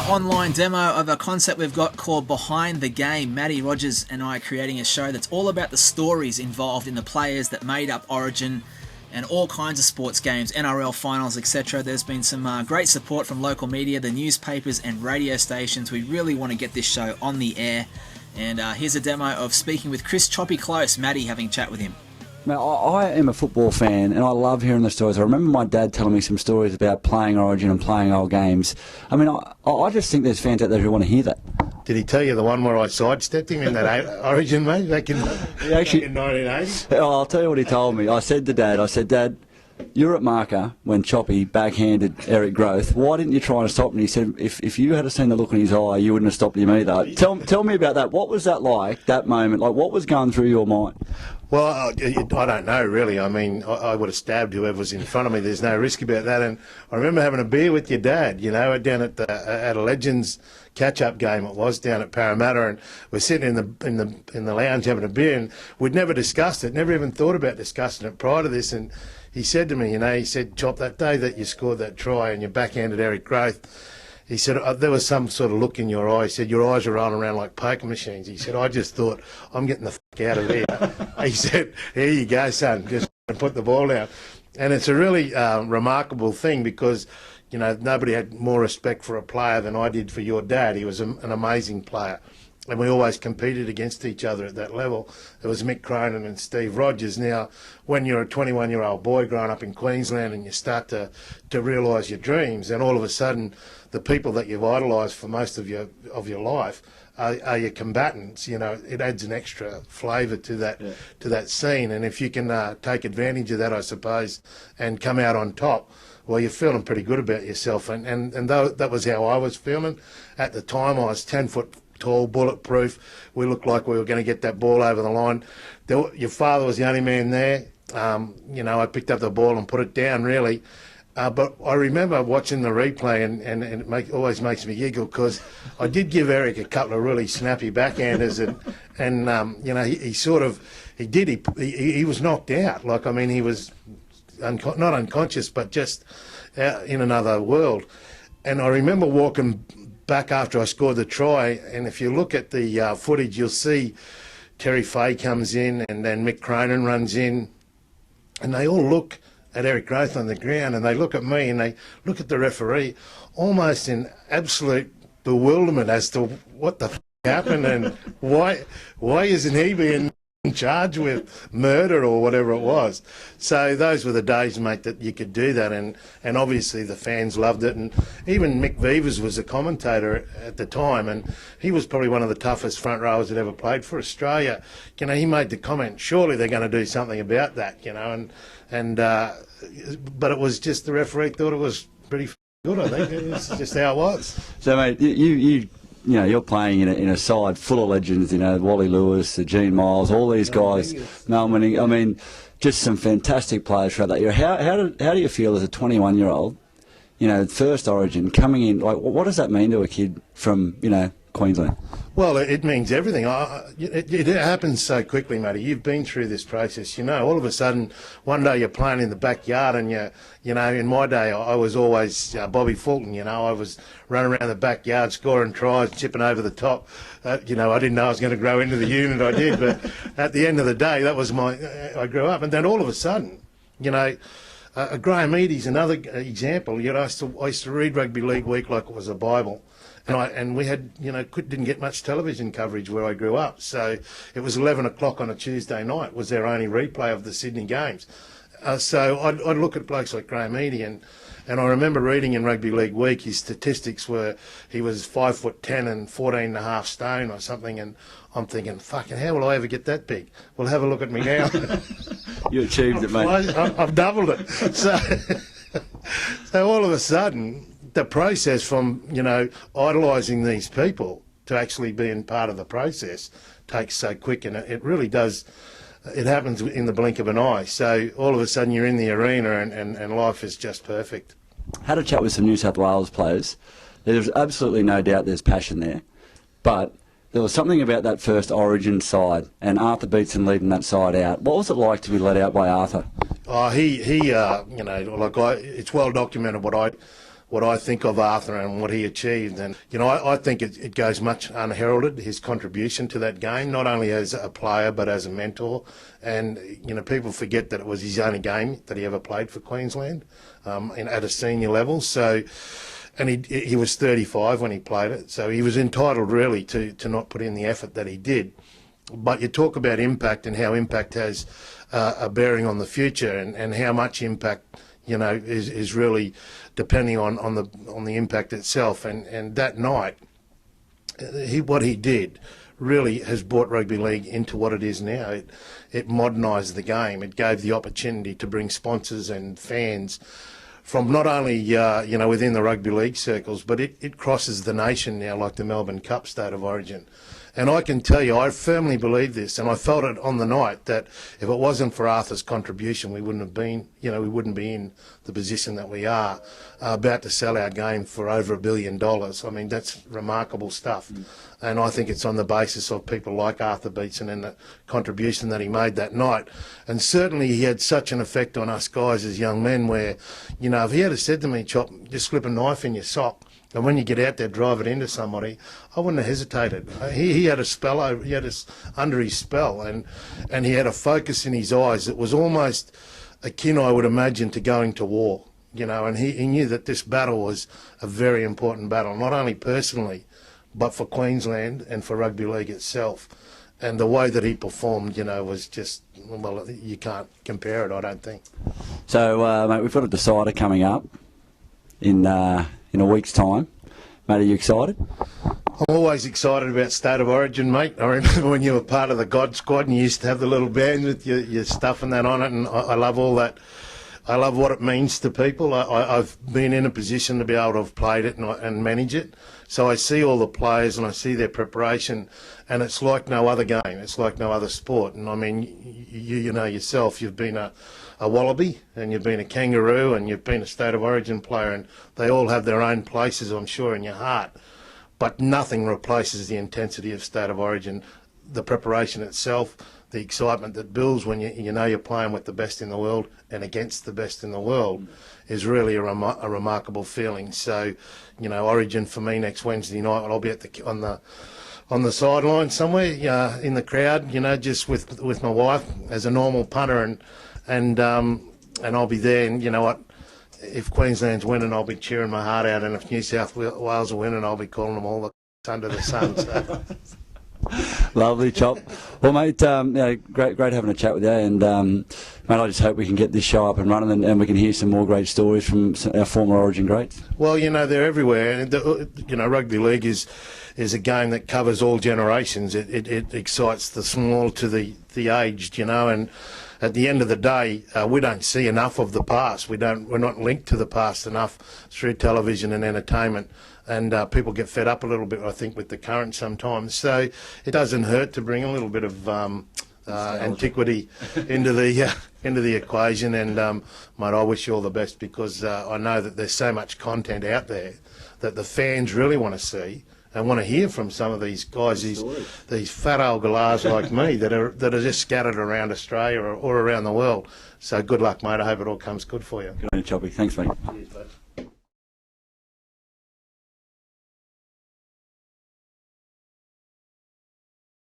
online demo of a concept we've got called Behind the Game. Matty Rogers and I are creating a show that's all about the stories involved in the players that made up Origin and all kinds of sports games, NRL finals, etc. There's been some great support from local media, the newspapers and radio stations. We really want to get this show on the air. And here's a demo of speaking with Chris Choppy Close, Matty having a chat with him. Now, I am a football fan and I love hearing the stories. I remember my dad telling me some stories about playing Origin and playing old games. I mean, I just think there's fans out there who want to hear that. Did he tell you the one where I sidestepped him in that Origin, mate, back in 1980? I'll tell you what he told me. I said to Dad, Dad, you're at marker when Choppy backhanded Eric Growth. Why didn't you try and stop him? He said, if you had seen the look in his eye, you wouldn't have stopped him either. Tell me about that. What was that like, that moment? Like, what was going through your mind? Well, I don't know, really. I mean, I would have stabbed whoever was in front of me. There's no risk about that. And I remember having a beer with your dad, you know, down at a Legends catch-up game. It was down at Parramatta, and we're sitting in the lounge having a beer, and we'd never discussed it, never even thought about discussing it prior to this. And he said to me, you know, he said, Chop, that day that you scored that try and you backhanded Eric Growth, he said, there was some sort of look in your eye. He said, your eyes were rolling around like poker machines. He said, I just thought, I'm getting the fuck out of here. He said, here you go, son, just put the ball down. And it's a really remarkable thing because, you know, nobody had more respect for a player than I did for your dad. He was an amazing player. And we always competed against each other at that level. It was Mick Cronin and Steve Rogers. Now, when you're a 21-year-old boy growing up in Queensland and you start to realise your dreams, and all of a sudden the people that you've idolised for most of your life are your combatants, you know, it adds an extra flavour to that scene. And if you can take advantage of that, I suppose, and come out on top, well, you're feeling pretty good about yourself. And though that was how I was feeling at the time, I was 10 foot tall, bulletproof. We looked like we were going to get that ball over the line. Your father was the only man there. You know, I picked up the ball and put it down, really. But I remember watching the replay, and it always makes me giggle because I did give Eric a couple of really snappy backhanders, and you know, he was knocked out. Like, I mean, he was not unconscious, but just out in another world. And I remember walking back after I scored the try, and if you look at the footage, you'll see Terry Fay comes in, and then Mick Cronin runs in, and they all look at Eric Growth on the ground, and they look at me, and they look at the referee, almost in absolute bewilderment as to what the f happened, and why isn't he being charged with murder or whatever it was. So those were the days, mate, that you could do that, and obviously the fans loved it. And even Mick Vivers was a commentator at the time, and he was probably one of the toughest front rowers that ever played for Australia. You know, he made the comment, surely they're going to do something about that, you know, but it was just the referee thought it was pretty good, I think. It's just how it was. So, mate, you know, you're playing in a side full of legends, you know, Wally Lewis, Gene Miles, all these guys. Mel Manning, I mean, just some fantastic players throughout that year. How do you feel as a 21-year-old, you know, first Origin, coming in, like, what does that mean to a kid from, you know, Queensland? Well, it means everything. It happens so quickly, matey. You've been through this process. You know, all of a sudden, one day you're playing in the backyard, and you know, in my day, I was always Bobby Fulton. You know, I was running around the backyard, scoring tries, chipping over the top. You know, I didn't know I was going to grow into the unit I did, but at the end of the day, that was I grew up, and then all of a sudden, you know. Graham Eady's another example. You know, I used to read Rugby League Week like it was a Bible. And we had, you know, didn't get much television coverage where I grew up. So it was 11 o'clock on a Tuesday night was their only replay of the Sydney games. So I'd look at blokes like Graham Eady, and I remember reading in Rugby League Week his statistics were he was 5'10" and 14.5 stone or something, and I'm thinking, fucking, how will I ever get that big? Well, have a look at me now. You achieved it, mate. I've doubled it. So all of a sudden, the process from, you know, idolising these people to actually being part of the process takes so quick, and it really does. It happens in the blink of an eye. So all of a sudden you're in the arena, and life is just perfect. Had a chat with some New South Wales players. There's absolutely no doubt there's passion there, but there was something about that first Origin side and Arthur Beetson leading that side out. What was it like to be led out by Arthur? Oh, he you know, like it's well documented what I think of Arthur and what he achieved. And, you know, I think it goes much unheralded, his contribution to that game, not only as a player but as a mentor. And, you know, people forget that it was his only game that he ever played for Queensland at a senior level. So, and he was 35 when he played it, so he was entitled really to not put in the effort that he did. But you talk about impact and how impact has a bearing on the future, and how much impact, you know, is really depending on the impact itself. And that night, what he did really has brought rugby league into what it is now. It modernised the game. It gave the opportunity to bring sponsors and fans from not only you know, within the rugby league circles, but it crosses the nation now, like the Melbourne Cup State of Origin. And I can tell you, I firmly believe this, and I felt it on the night, that if it wasn't for Arthur's contribution, we wouldn't be in the position that we are, about to sell our game for over $1 billion. I mean, that's remarkable stuff. And I think it's on the basis of people like Arthur Beetson and the contribution that he made that night. And certainly he had such an effect on us guys as young men where, you know, if he had said to me, Chop, just slip a knife in your sock, and when you get out there, drive it into somebody, I wouldn't have hesitated. He had a spell, he had us under his spell, and he had a focus in his eyes that was almost akin, I would imagine, to going to war. You know, and he knew that this battle was a very important battle, not only personally, but for Queensland and for rugby league itself. And the way that he performed, you know, was just, well, you can't compare it, I don't think. So, mate, we've got a decider coming up in a week's time. Mate, are you excited? I'm always excited about State of Origin, mate. I remember when you were part of the God Squad and you used to have the little band with your stuff and that on it, and I love all that. I love what it means to people. I've been in a position to be able to have played it and manage it. So I see all the players and I see their preparation, and it's like no other game. It's like no other sport. And I mean, you know yourself, you've been a wallaby and you've been a kangaroo and you've been a State of Origin player, and they all have their own places, I'm sure, in your heart. But nothing replaces the intensity of State of Origin, the preparation itself, the excitement that builds when you know you're playing with the best in the world and against the best in the world is really a remarkable feeling. So, you know, Origin for me next Wednesday night, I'll be on the sideline somewhere, in the crowd, you know, just with my wife as a normal punter, and I'll be there. And you know what? If Queensland's winning, I'll be cheering my heart out, and if New South Wales are winning, I'll be calling them all the under the sun. So. Lovely, Chop. Well, mate, great having a chat with you, and mate, I just hope we can get this show up and running, and we can hear some more great stories from our former Origin greats. Well, you know, they're everywhere. You know, rugby league is a game that covers all generations. It excites the small to the aged, you know, and at the end of the day, we don't see enough of the past. We're not linked to the past enough through television and entertainment. And people get fed up a little bit, I think, with the current sometimes. So it doesn't hurt to bring a little bit of antiquity into the equation. And mate, I wish you all the best, because I know that there's so much content out there that the fans really want to see and want to hear from some of these guys, these fat old galahs like me that are just scattered around Australia or around the world. So good luck, mate. I hope it all comes good for you. Good on you, Choppy. Thanks, mate. Cheers, bud.